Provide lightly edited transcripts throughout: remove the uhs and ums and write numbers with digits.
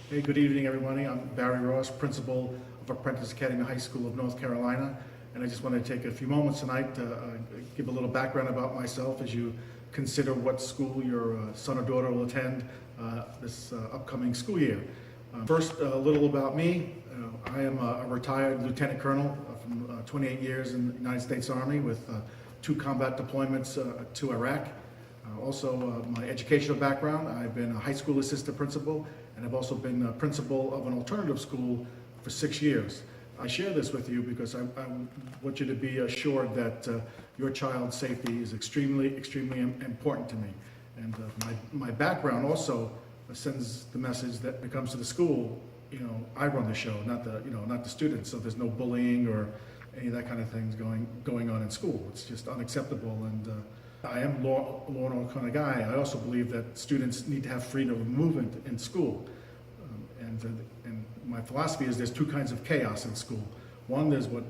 Hey, good evening, everybody. I'm Barry Ross, principal of Apprentice Academy High School of North Carolina, and I just want to take a few moments tonight to give a little background about myself as you consider what school your son or daughter will attend this upcoming school year. First, a little about me. I am a retired lieutenant colonel from 28 years in the United States Army with 2 combat deployments to Iraq. Also, my educational background, I've been a high school assistant principal, and I've also been a principal of an alternative school for 6 years. I share this with you because I want you to be assured that your child's safety is extremely important to me. And my background also sends the message that when it comes to the school, I run the show, not the students. So there's no bullying or any of that kind of things going on in school. It's just unacceptable. And I am a law and order kind of guy. I also believe that students need to have freedom of movement in school. And my philosophy is there's 2 kinds of chaos in school. One, there's what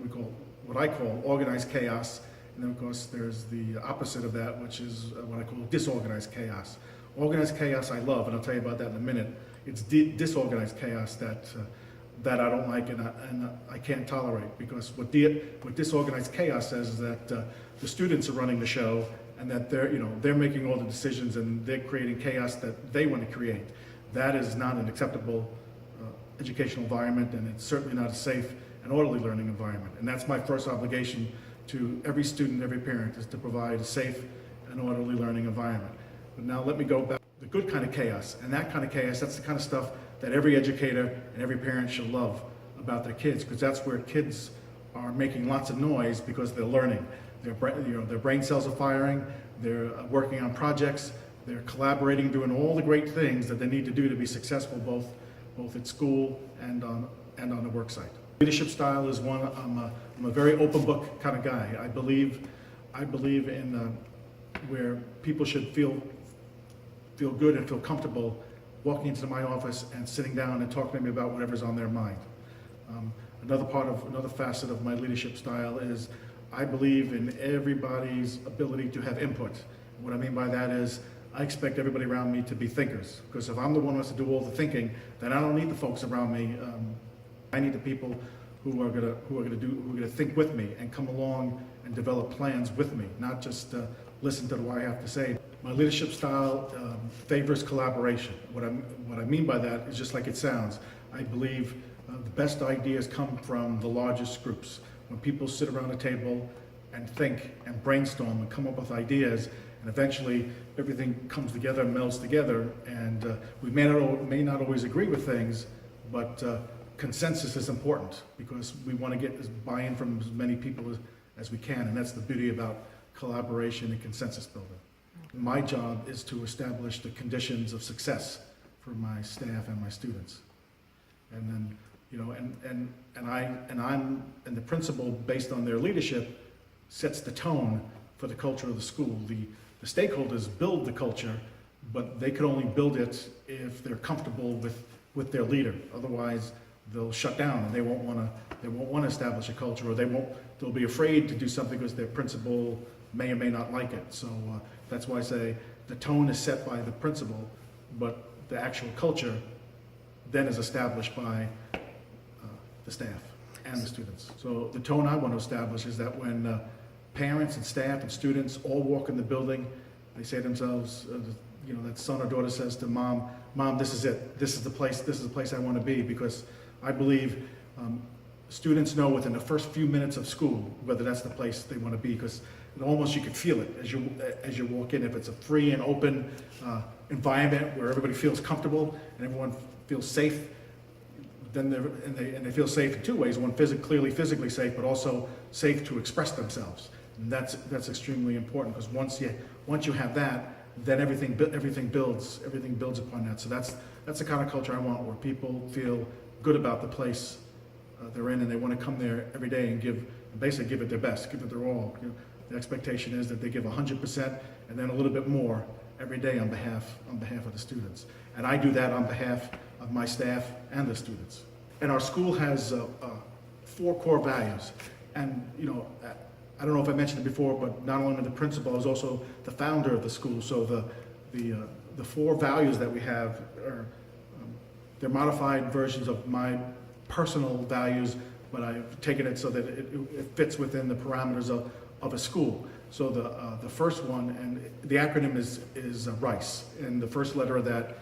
I call organized chaos. And then of course there's the opposite of that, which is what I call disorganized chaos. Organized chaos I love, and I'll tell you about that in a minute. It's disorganized chaos that I don't like and I can't tolerate, because what disorganized chaos says is that the students are running the show, and that they're making all the decisions and they're creating chaos that they want to create. That is not an acceptable educational environment, and it's certainly not a safe and orderly learning environment. And that's my first obligation to every student, every parent, is to provide a safe and orderly learning environment. But now let me go back to the good kind of chaos. And that kind of chaos, that's the kind of stuff that every educator and every parent should love about their kids, because that's where kids are making lots of noise because they're learning. Their brain cells are firing, they're working on projects, they're collaborating, doing all the great things that they need to do to be successful both at school and on the work site. Leadership style is one. I'm a very open book kind of guy. I believe in where people should feel good and feel comfortable walking into my office and sitting down and talking to me about whatever's on their mind. Another facet of my leadership style is I believe in everybody's ability to have input. What I mean by that is I expect everybody around me to be thinkers, because if I'm the one who has to do all the thinking, then I don't need the folks around me. I need the people who are gonna think with me and come along and develop plans with me, not just listen to what I have to say. My leadership style favors collaboration. What I mean by that is just like it sounds. I believe the best ideas come from the largest groups. When people sit around a table and think and brainstorm and come up with ideas, and eventually everything comes together and melds together, and we may not always agree with things, but consensus is important, because we want to get buy-in from as many people as we can, and that's the beauty about collaboration and consensus building. My job is to establish the conditions of success for my staff and my students. And then, and the principal, based on their leadership, sets the tone for the culture of the school. The stakeholders build the culture, but they can only build it if they're comfortable with their leader. Otherwise, they'll shut down and they won't want to establish a culture, or they'll be afraid to do something because their principal may or may not like it. So that's why I say the tone is set by the principal, but the actual culture then is established by the staff and the students. So the tone I want to establish is that when parents and staff and students all walk in the building, they say to themselves, that son or daughter says to mom, this is it. This is the place I want to be, because I believe students know within the first few minutes of school whether that's the place they want to be, because almost you can feel it as you walk in. If it's a free and open environment where everybody feels comfortable and everyone feels safe, then they feel safe in 2 ways. One, clearly physically safe, but also safe to express themselves. And that's extremely important, because once you have that, then everything builds upon that. So that's the kind of culture I want, where people feel good about the place they're in, and they want to come there every day and basically give it their best, give it their all. The expectation is that they give 100% and then a little bit more every day on behalf of the students. And I do that on behalf of my staff and the students. And our school has 4 core values. And I don't know if I mentioned it before, but not only the principal, I was also the founder of the school. So the 4 values that we have are they're modified versions of my personal values, but I've taken it so that it fits within the parameters of a school. So the first one, and the acronym is RICE, and the first letter of that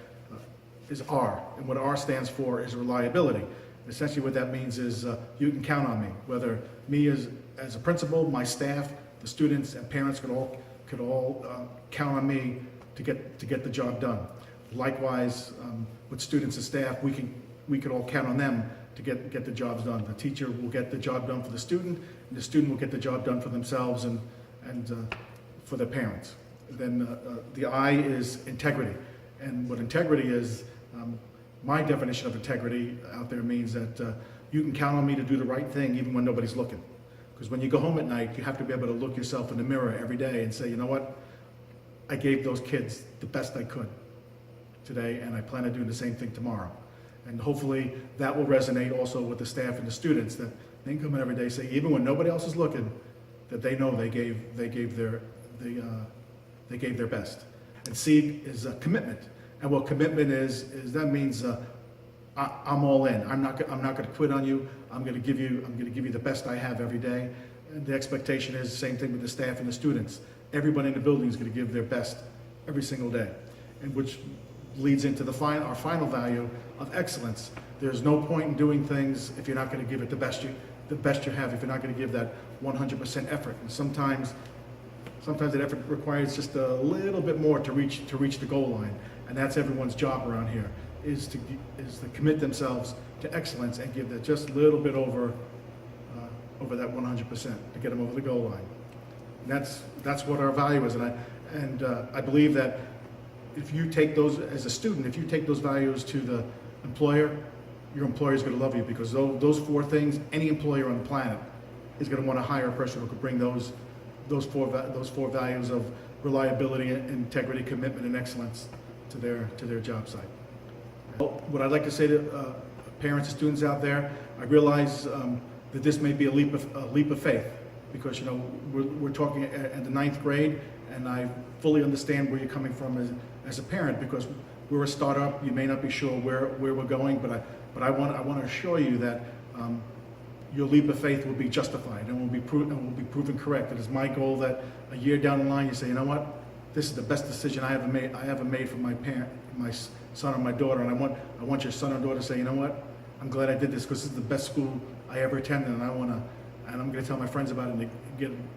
is R, and what R stands for is reliability. Essentially what that means is you can count on me, whether me as a principal, my staff, the students and parents could all count on me to get the job done. Likewise, with students and staff, we could all count on them to get the jobs done. The teacher will get the job done for the student, and the student will get the job done for themselves and for their parents. Then the I is integrity, and what integrity is, my definition of integrity out there means that you can count on me to do the right thing even when nobody's looking. Because when you go home at night, you have to be able to look yourself in the mirror every day and say, you know what, I gave those kids the best I could today, and I plan to do the same thing tomorrow. And hopefully that will resonate also with the staff and the students, that they can come in every day and say, even when nobody else is looking, that they know they gave their best. And C is commitment. And what commitment is that means I'm all in. I'm not going to quit on you. I'm going to give you the best I have every day. And the expectation is the same thing with the staff and the students. Everybody in the building is going to give their best every single day, and which leads into our final value of excellence. There's no point in doing things if you're not going to give it the best you have. If you're not going to give that 100% effort, and sometimes that effort requires just a little bit more to reach the goal line. And that's everyone's job around here, is to commit themselves to excellence and give that just a little bit over that 100% to get them over the goal line. And that's what our value is. And I believe that if you take those as a student, if you take those values to the employer, your employer is going to love you, because those four things, any employer on the planet is going to want to hire a person who could bring those four values of reliability, integrity, commitment, and excellence to their job site. What I'd like to say to parents and students out there, I realize that this may be a leap of faith, because we're talking at the 9th grade, and I fully understand where you're coming from as a parent, because we're a startup. You may not be sure where we're going, but I want to assure you that your leap of faith will be justified and will be proven correct. It is my goal that a year down the line you say, you know what, this is the best decision I ever made for my son or my daughter, and I want your son or daughter to say, you know what, I'm glad I did this, because this is the best school I ever attended, and I'm going to tell my friends about it and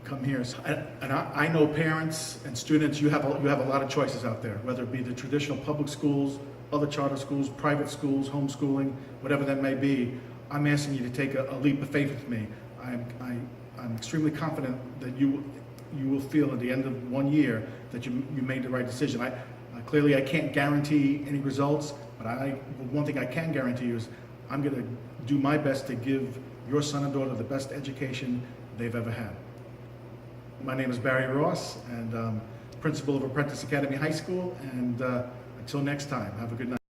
come here. And I know parents and students, you have a lot of choices out there, whether it be the traditional public schools, other charter schools, private schools, homeschooling, whatever that may be. I'm asking you to take a leap of faith with me. I'm extremely confident that you will feel at the end of 1 year that you made the right decision. Clearly I can't guarantee any results, but one thing I can guarantee you is I'm going to do my best to give your son and daughter the best education they've ever had. My name is Barry Ross, and principal of Apprentice Academy High School, and until next time, have a good night.